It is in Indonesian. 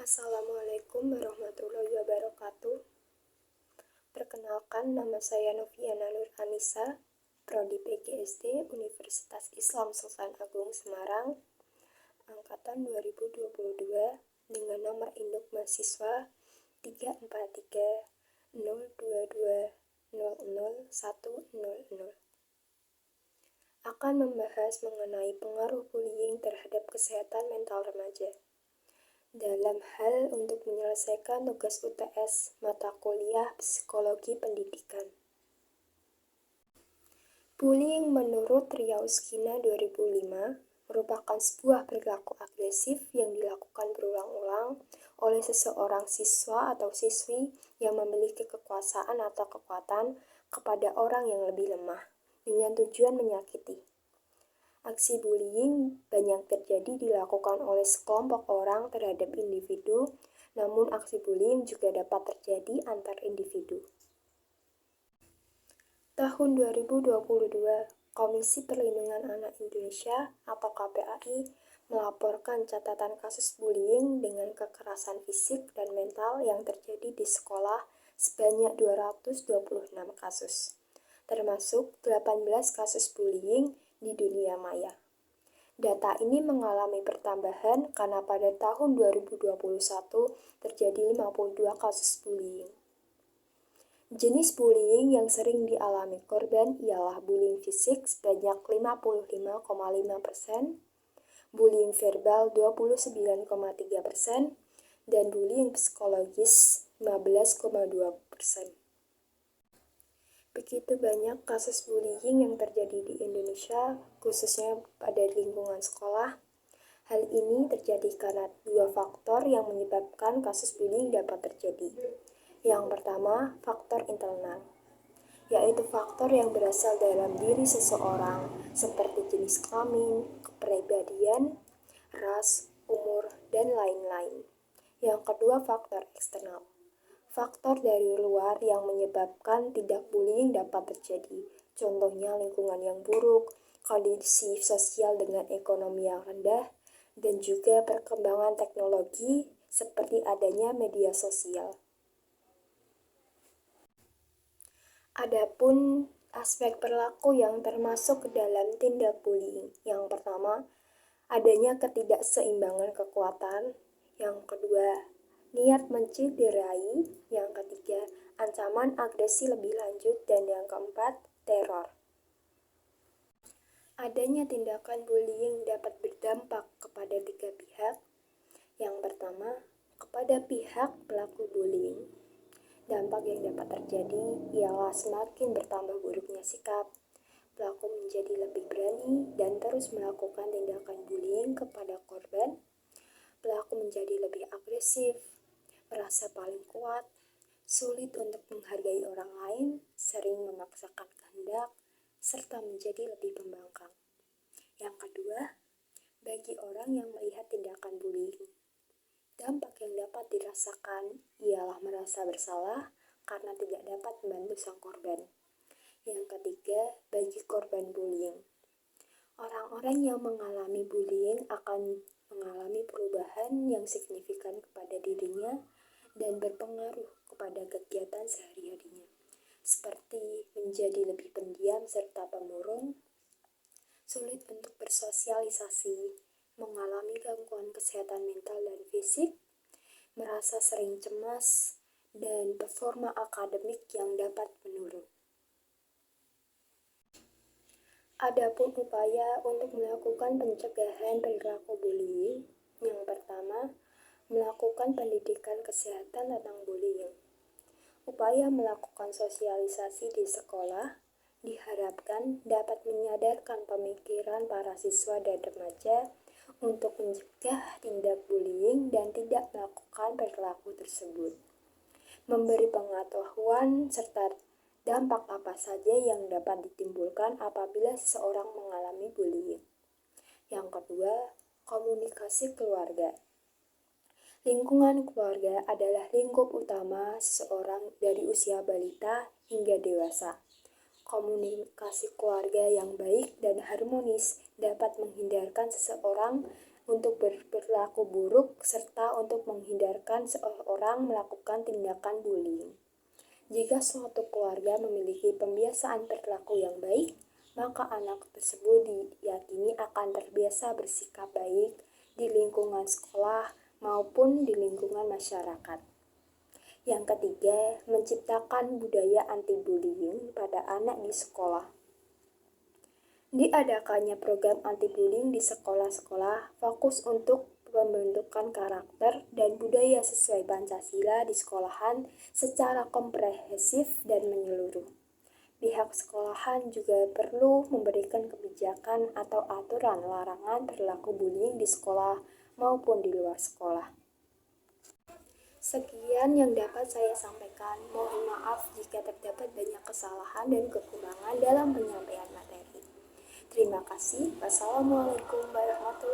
Assalamualaikum warahmatullahi wabarakatuh. Perkenalkan, nama saya Noviana Nur Anissa, Prodi PGSD Universitas Islam Sultan Agung Semarang, Angkatan 2022, dengan nomor induk mahasiswa 34302200100. Akan membahas mengenai pengaruh bullying terhadap kesehatan mental remaja dalam hal untuk menyelesaikan tugas UTS mata kuliah Psikologi Pendidikan. Bullying menurut Riyauskina 2005 merupakan sebuah perilaku agresif yang dilakukan berulang-ulang oleh seseorang siswa atau siswi yang memiliki kekuasaan atau kekuatan kepada orang yang lebih lemah dengan tujuan menyakiti. Aksi bullying banyak terjadi dilakukan oleh sekelompok orang terhadap individu, namun aksi bullying juga dapat terjadi antar individu. Tahun 2022, Komisi Perlindungan Anak Indonesia atau KPAI melaporkan catatan kasus bullying dengan kekerasan fisik dan mental yang terjadi di sekolah sebanyak 226 kasus, termasuk 18 kasus bullying di dunia maya. Data ini mengalami pertambahan karena pada tahun 2021 terjadi 52 kasus bullying. Jenis bullying yang sering dialami korban ialah bullying fisik sebanyak 55,5%, bullying verbal 29,3%, dan bullying psikologis 15,2%. Begitu banyak kasus bullying yang terjadi di Indonesia, khususnya pada lingkungan sekolah. Hal ini terjadi karena dua faktor yang menyebabkan kasus bullying dapat terjadi. Yang pertama, faktor internal, yaitu faktor yang berasal dalam diri seseorang, seperti jenis kelamin, kepribadian, ras, umur, dan lain-lain. Yang kedua, faktor eksternal. Faktor dari luar yang menyebabkan tindak bullying dapat terjadi, contohnya lingkungan yang buruk, kondisi sosial dengan ekonomi yang rendah, dan juga perkembangan teknologi seperti adanya media sosial. Adapun aspek perilaku yang termasuk ke dalam tindak bullying, yang pertama, adanya ketidakseimbangan kekuatan, yang kedua, niat menciderai, yang ketiga, ancaman agresi lebih lanjut, dan yang keempat, teror. Adanya tindakan bullying dapat berdampak kepada tiga pihak. Yang pertama, kepada pihak pelaku bullying. Dampak yang dapat terjadi ialah semakin bertambah buruknya sikap, pelaku menjadi lebih berani dan terus melakukan tindakan bullying kepada korban. Pelaku menjadi lebih agresif, merasa paling kuat, sulit untuk menghargai orang lain, sering memaksakan kehendak, serta menjadi lebih pembangkang. Yang kedua, bagi orang yang melihat tindakan bullying, dampak yang dapat dirasakan ialah merasa bersalah karena tidak dapat membantu sang korban. Yang ketiga, bagi korban bullying, orang-orang yang mengalami bullying akan mengalami perubahan yang signifikan kepada dirinya dan berpengaruh kepada kegiatan sehari-harinya, seperti menjadi lebih pendiam serta pemurung, sulit untuk bersosialisasi, mengalami gangguan kesehatan mental dan fisik, merasa sering cemas, dan performa akademik yang dapat menurun. Adapun upaya untuk melakukan pencegahan perilaku bullying, yang pertama, melakukan pendidikan kesehatan tentang bullying. Upaya melakukan sosialisasi di sekolah diharapkan dapat menyadarkan pemikiran para siswa dan remaja untuk mencegah tindak bullying dan tidak melakukan perilaku tersebut. Memberi pengetahuan serta dampak apa saja yang dapat ditimbulkan apabila seseorang mengalami bullying. Yang kedua, komunikasi keluarga. Lingkungan keluarga adalah lingkup utama seseorang dari usia balita hingga dewasa. Komunikasi keluarga yang baik dan harmonis dapat menghindarkan seseorang untuk berlaku buruk serta untuk menghindarkan seseorang melakukan tindakan bullying. Jika suatu keluarga memiliki pembiasaan perilaku yang baik, maka anak tersebut diyakini akan terbiasa bersikap baik di lingkungan sekolah maupun di lingkungan masyarakat. Yang ketiga, menciptakan budaya anti-bullying pada anak di sekolah. Diadakannya program anti-bullying di sekolah-sekolah fokus untuk pembentukan karakter dan budaya sesuai Pancasila di sekolahan secara komprehensif dan menyeluruh. Pihak sekolahan juga perlu memberikan kebijakan atau aturan larangan perilaku bullying di sekolah maupun di luar sekolah. Sekian yang dapat saya sampaikan. Mohon maaf jika terdapat banyak kesalahan dan kekurangan dalam penyampaian materi. Terima kasih. Wassalamualaikum warahmatullahi wabarakatuh.